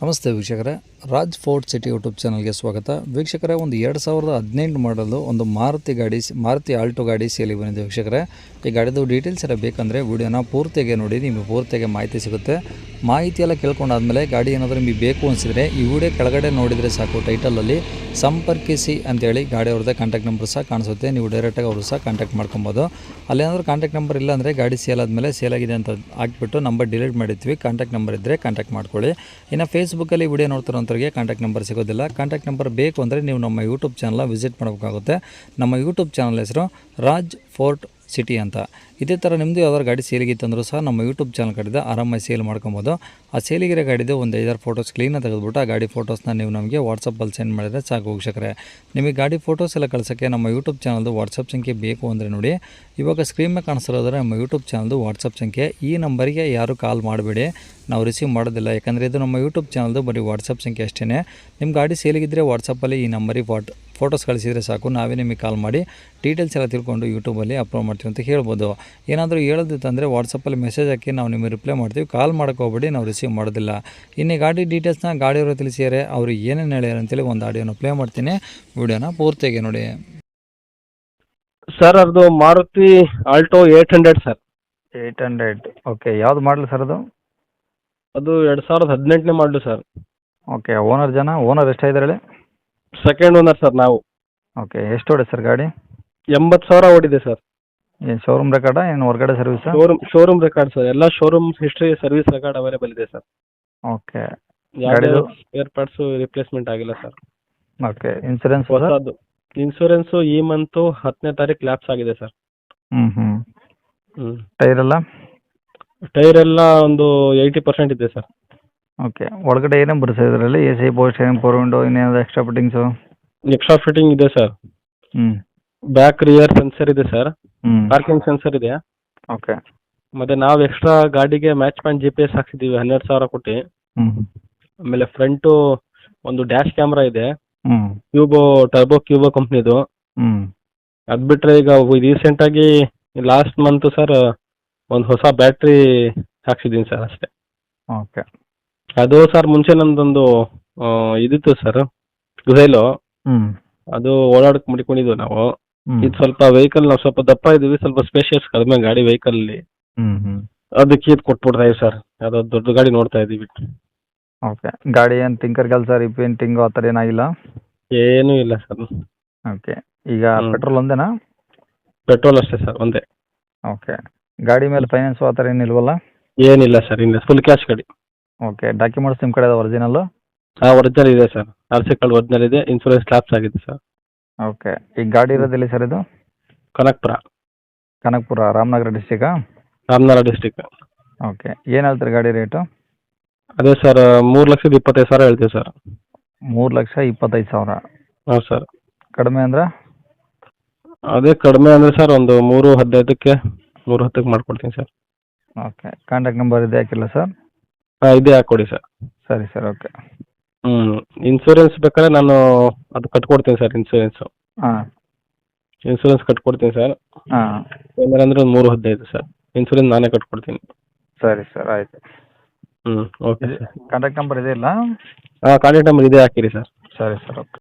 ನಮಸ್ತೆ ವೀಕ್ಷಕರೇ, Raj fort city YouTube ಚಾನಲ್ಗೆ ಸ್ವಾಗತ. ವೀಕ್ಷಕರೇ, ಒಂದು 2018 ಮಾಡಲು ಒಂದು ಮಾರುತಿ ಆಲ್ಟೋ ಗಾಡಿ ಸೇಲಿಗೆ ಬಂದಿದೆ. ವೀಕ್ಷಕರೇ, ಈ ಗಾಡಿದು ಡೀಟೇಲ್ಸ್ ಎಲ್ಲ ಬೇಕಂದರೆ ವಿಡಿಯೋನ ಪೂರ್ತಿಯಾಗಿ ನೋಡಿ, ನಿಮಗೆ ಪೂರ್ತಿಯಾಗಿ ಮಾಹಿತಿ ಸಿಗುತ್ತೆ. ಮಾಹಿತಿ ಎಲ್ಲ ಕೇಳ್ಕೊಂಡಾದ್ಮೇಲೆ ಗಾಡಿ ಏನಾದರೂ ನಿಮಗೆ ಬೇಕು ಅನಿಸಿದರೆ ಈ ವಿಡಿಯೋ ಕೆಳಗಡೆ ನೋಡಿದರೆ ಸಾಕು, ಟೈಟಲಲ್ಲಿ ಸಂಪರ್ಕಿಸಿ ಅಂತೇಳಿ ಗಾಡಿ ಅವ್ರದ್ದೇ ಕಾಂಟ್ಯಾಕ್ಟ್ ನಂಬರ್ ಸಹ ಕಾಣಿಸುತ್ತೆ. ನೀವು ಡೈರೆಕ್ಟಾಗಿ ಅವರು ಸಹ ಕಾಂಟ್ಯಾಕ್ಟ್ ಮಾಡ್ಕೊಬೋದು. ಅಲ್ಲೇನಾದರೂ ಕಾಂಟ್ಯಾಕ್ಟ್ ನಂಬರ್ ಇಲ್ಲ ಅಂದರೆ ಗಾಡಿ ಸೇಲ್ ಆದಮೇಲೆ ಸೇಲ್ ಆಗಿದೆ ಅಂತ ಹಾಕ್ಬಿಟ್ಟು ನಂಬರ್ ಡಿಲೀಟ್ ಮಾಡಿರ್ತೀವಿ. ಕಾಂಟ್ಯಾಕ್ಟ್ ನಂಬರ್ ಇದ್ದರೆ ಕಾಂಟ್ಯಾಕ್ಟ್ ಮಾಡ್ಕೊಳ್ಳಿ. ಇನ್ನು ಫೇಸ್ಬುಕ್ಕಲ್ಲಿ ವಿಡಿಯೋ ನೋಡ್ತಿರೋಂಥವ್ರಿಗೆ ಕಾಂಟ್ಯಾಕ್ಟ್ ನಂಬರ್ ಸಿಗೋದಿಲ್ಲ. ಕಾಂಟ್ಯಾಕ್ಟ್ ನಂಬರ್ ಬೇಕು ಅಂದರೆ ನೀವು ನಮ್ಮ ಯೂಟ್ಯೂಬ್ ಚಾನಲ್ನ ವಿಸಿಟ್ ಮಾಡಬೇಕಾಗುತ್ತೆ. ನಮ್ಮ ಯೂಟ್ಯೂಬ್ ಚಾನಲ್ ಹೆಸರು ರಾಜ್ ಫೋರ್ಟ್ ಸಿಟಿ ಅಂತ. ಇದೇ ಥರ ನಿಮ್ಮದು ಯಾವ್ದಾದ್ರು ಗಾಡಿ ಸೇಲಿಗಿತ್ತಂದ್ರೂ ಸಹ ನಮ್ಮ ಯೂಟ್ಯೂಬ್ ಚಾನಲ್ ಕಡೆದ ಆರಾಮಾಗಿ ಸೇಲ್ ಮಾಡ್ಕೊಬೋದು. ಆ ಸೇಲಿಗಿರೋ ಗಾಡಿದು ಒಂದು 5-6 ಫೋಟೋಸ್ ಕ್ಲೀನಾಗಿ ತೆಗೆದುಬಿಟ್ಟು ಆ ಗಾಡಿ ಫೋಟೋಸ್ನ ನೀವು ನಮಗೆ ವಾಟ್ಸಪ್ಪಲ್ಲಿ ಸೆಂಡ್ ಮಾಡಿದರೆ ಸಾಕು ವೀಕ್ಷಕರೇ. ನಿಮಗೆ ಗಾಡಿ ಫೋಟೋಸ್ ಎಲ್ಲ ಕಳ್ಸೋಕ್ಕೆ ನಮ್ಮ ಯೂಟ್ಯೂಬ್ ಚಾನಲ್ದು ವಾಟ್ಸಪ್ ಸಂಖ್ಯೆ ಬೇಕು ಅಂದರೆ ನೋಡಿ, ಇವಾಗ ಸ್ಕ್ರೀನ್ ಮೇಲೆ ಕಾಣಿಸ್ತಿರೋದ್ರೆ ನಮ್ಮ ಯೂಟ್ಯೂಬ್ ಚಾನಲ್ದು ವಾಟ್ಸಪ್ ಸಂಖ್ಯೆ. ಈ ನಂಬರಿಗೆ ಯಾರು ಕಾಲ್ ಮಾಡಬೇಡಿ, ನಾವು ರಿಸೀವ್ ಮಾಡೋದಿಲ್ಲ. ಯಾಕಂದರೆ ಇದು ನಮ್ಮ ಯೂಟ್ಯೂಬ್ ಚಾನಲ್ದು ಬರೀ ವಾಟ್ಸಪ್ ಸಂಖ್ಯೆ ಅಷ್ಟೇ. ನಿಮ್ಮ ಗಾಡಿ ಸೇಲಿಗಿದ್ದರೆ ವಾಟ್ಸಪ್ಪಲ್ಲಿ ಈ ನಂಬರಿಗೆ ಫೋಟೋಸ್ ಕಳಿಸಿದರೆ ಸಾಕು, ನಾವೇ ನಿಮಗೆ ಕಾಲ್ ಮಾಡಿ ಡೀಟೇಲ್ಸ್ ಎಲ್ಲ ತಿಳ್ಕೊಂಡು ಯೂಟ್ಯೂಬಲ್ಲಿ ಅಪ್ಲೋಡ್ ಮಾಡ್ತೀವಿ ಅಂತ ಹೇಳ್ಬೋದು. ಏನಾದರೂ ಹೇಳೋದಿತ್ತಂದರೆ ವಾಟ್ಸಪ್ಪಲ್ಲಿ ಮೆಸೇಜ್ ಹಾಕಿ ನಾವು ನಿಮಗೆ ರಿಪ್ಲೈ ಮಾಡ್ತೀವಿ. ಕಾಲ್ ಮಾಡೋಕ್ಕೋಗ್ಬೇಡಿ, ನಾವು ರಿಸೀವ್ ಮಾಡೋದಿಲ್ಲ. ಇನ್ನು ಗಾಡಿ ಡೀಟೇಲ್ಸ್ನ ಗಾಡಿಯವರು ತಿಳಿಸಿದರೆ ಅವರು ಏನೇನು ಹೇಳ್ಯಾರ ಅಂತೇಳಿ ಒಂದು ಆಡಿಯೋನ ಪ್ಲೇ ಮಾಡ್ತೀನಿ, ವಿಡಿಯೋನ ಪೂರ್ತಿಯಾಗಿ ನೋಡಿ. ಸರ್ ಅದು ಮಾರುತಿ ಆಲ್ಟೋ 800 ಸರ್. 800, ಓಕೆ. ಯಾವ್ದು ಮಾಡಲಿ ಸರ್ ಅದು? ಅದು 2018ನೇ ಮಾಡಲು ಸರ್. ಓಕೆ. ಓನರ್ ಎಷ್ಟಾಯಿದ್ದಾರೆ ಹೇಳಿ? ಸೆಕೆಂಡ್ ಓನರ್ ಸರ್ ನಾವು. ಓಕೆ. ಎಷ್ಟು ಹೊಡೆ ಸರ್ ಗಾಡಿ? 80,000 ಓಡಿದೆ ಸರ್. ಏನು ಶೋರೂಮ್ ರೆಕಾರ್ಡಾ, ಏನು ಹೊರಗಡೆ ಸರ್ವಿಸಾ? Showroom record sir. ಎಲ್ಲ showroom history, service record available ಇದೆ ಸರ್. ಓಕೆ. ಯಾವುದೇ ಸ್ಪೇರ್ ಪಾರ್ಟ್ಸ್ ರಿಪ್ಲೇಸ್ಮೆಂಟ್ ಆಗಿಲ್ಲ ಸರ್. ಓಕೆ. ಇನ್ಸೂರೆನ್ಸ್ ಹೊಸದು ಇನ್ಶೂರೆನ್ಸು ಈ ಮಂತು 10ನೇ ತಾರೀಕು ಲ್ಯಾಪ್ಸ್ ಆಗಿದೆ ಸರ್. ಟೈರ್ ಎಲ್ಲ? ಟೈರ್ ಎಲ್ಲ ಒಂದು 80% ಇದೆ ಸರ್. ಓಕೆ. ಒಳಗಡೆ ಏನೇನು ಬರುತ್ತೆ ಇದರಲ್ಲಿ? AC, power steering, power window, ಇನ್ನೇನಾದ್ರು ಎಕ್ಸ್ಟ್ರಾ ಫಿಟ್ಟಿಂಗ್ಸು? ಎಕ್ಸ್ಟ್ರಾ ಫಿಟ್ಟಿಂಗ್ ಇದೆ ಸರ್. ಬ್ಯಾಕ್ ರಿಯರ್ ಸೆನ್ಸರ್ ಇದೆ ಸರ್. ಪಾರ್ಕಿಂಗ್ ಸೆನ್ಸರ್ ಇದೆ. ಓಕೆ. ಮತ್ತೆ ನಾವು ಎಕ್ಸ್ಟ್ರಾ ಗಾಡಿಗೆ ಮ್ಯಾಚ್ ಪಾಯಿಂಟ್ GPS ಹಾಕ್ಸಿದ್ದೀವಿ 12,000 ಕೊಟ್ಟು. ಆಮೇಲೆ ಫ್ರಂಟು ಒಂದು ಡ್ಯಾಶ್ ಕ್ಯಾಮ್ರಾ ಇದೆ, ಟರ್ಬೋ ಕ್ಯೂಬೋ ಕಂಪ್ನಿದು. ಅದು ಬಿಟ್ಟರೆ ಈಗ ರೀಸೆಂಟಾಗಿ ಲಾಸ್ಟ್ ಮಂತ್ ಸರ್ ಒಂದು ಹೊಸ ಬ್ಯಾಟ್ರಿ ಹಾಕ್ಸಿದ್ದೀನಿ ಸರ್ ಅಷ್ಟೇ. ಓಕೆ. ಅದು ಸರ್ ಮುಂಚೆ ನಮ್ದೊಂದು ಇದಿತ್ತು ಸರ್, ಗುಸೈಲು. ಅದು ಓಡಾಡಕ್ಕೆ ಮಡಿಕೊಂಡಿದ್ವು ನಾವು. ಇದು ಸ್ವಲ್ಪ ವೆಹಿಕಲ್ ನಾವು ಸ್ವಲ್ಪ ದಪ್ಪ ಇದ್ದೀವಿ, ಸ್ವಲ್ಪ ಸ್ಪೇಷಿಯಸ್ ಕಡಿಮೆ ಗಾಡಿ ವೆಹಿಕಲ್ ಅಲ್ಲಿ. ಅದಕ್ಕೆ ಇದು ಕೊಟ್ಬಿಡ್ತಾ ಇದೀವಿ ಸರ್. ಯಾವುದೋ ದೊಡ್ಡ ಗಾಡಿ ನೋಡ್ತಾ ಇದೀವಿ. ಓಕೆ. ಗಾಡಿ ಏನು ಟಿಂಕರ್ ಕೆಲಸ, ರಿಪೇಂಟಿಂಗು ಆ ಥರ ಏನಾಗಿಲ್ಲ? ಏನೂ ಇಲ್ಲ ಸರ್. ಓಕೆ. ಈಗ ಪೆಟ್ರೋಲ್ ಒಂದೇನಾ? ಪೆಟ್ರೋಲ್ ಅಷ್ಟೇ ಸರ್, ಒಂದೇ. ಓಕೆ. ಗಾಡಿ ಮೇಲೆ ಫೈನಾನ್ಸು ಆ ಥರ ಏನಿಲ್ವಲ್ಲ? ಏನಿಲ್ಲ ಸರ್, ಇಲ್ಲ, ಫುಲ್ ಕ್ಯಾಶ್ ಗಾಡಿ. ಓಕೆ. ಡಾಕ್ಯುಮೆಂಟ್ಸ್ ನಿಮ್ಮ ಕಡೆ ಒರಿಜಿನಲ್ಲು? ಒರಿಜಿನಲ್ ಇದೆ ಸರ್. RC ಕಾರ್ಡ್ ಒರಿಜಿನಲ್ ಇದೆ. ಇನ್ಶೂರೆನ್ಸ್ ಲ್ಯಾಪ್ಸ್ ಆಗಿದೆ ಸರ್. ಓಕೆ. ಈಗ ಗಾಡಿ ಇರೋದಿಲ್ಲ ಸರ್ ಇದು? ಕನಕಪುರ, ರಾಮನಗರ ಡಿಸ್ಟಿಕಾ? ರಾಮನಗರ ಡಿಸ್ಟಿಕ್. ಓಕೆ. ಏನು ಹೇಳ್ತಾರೆ ಗಾಡಿ ರೇಟು? ಅದೇ ಸರ್ 3,25,000 ಹೇಳ್ತೀವಿ ಸರ್. 3,25,000? ಹೌದು ಸರ್. ಕಡಿಮೆ ಅಂದ್ರೆ? ಅದೇ ಕಡಿಮೆ ಅಂದರೆ ಸರ್ ಒಂದು 3,15ಕ್ಕೆ 3,10ಕ್ಕೆ ಮಾಡ್ಕೊಡ್ತೀನಿ ಸರ್. ಓಕೆ. ಕಾಂಟ್ಯಾಕ್ಟ್ ನಂಬರ್ ಇದೆ ಹಾಕಿಲ್ಲ ಸರ್? ಇದೇ ಹಾಕ್ಕೊಡಿ ಸರ್. ಸರಿ ಸರ್, ಓಕೆ. ಇನ್ಶೂರೆನ್ಸ್ ಬೇಕಾದ್ರೆ ನಾನು ಅದು ಕಟ್ಕೊಡ್ತೀನಿ ಸರ್. ಇನ್ಶೂರೆನ್ಸ್ ಕಟ್ಕೊಡ್ತೀನಿ ಸರ್. ಏನಾರಂದ್ರೆ ಒಂದು 3,15 ಸರ್. ಇನ್ಶೂರೆನ್ಸ್ ನಾನೇ ಕಟ್ಕೊಡ್ತೀನಿ. ಸರಿ ಸರ್, ಆಯಿತು. Okay sir. ಕಾಂಟ್ಯಾಕ್ಟ್ ನಂಬರ್ ಇದೆ ಇಲ್ಲ? ಕಾಂಟ್ಯಾಕ್ಟ್ ನಂಬರ್ ಇದೇ ಹಾಕಿರಿ ಸರ್. ಸರಿ ಸರ್, ಓಕೆ.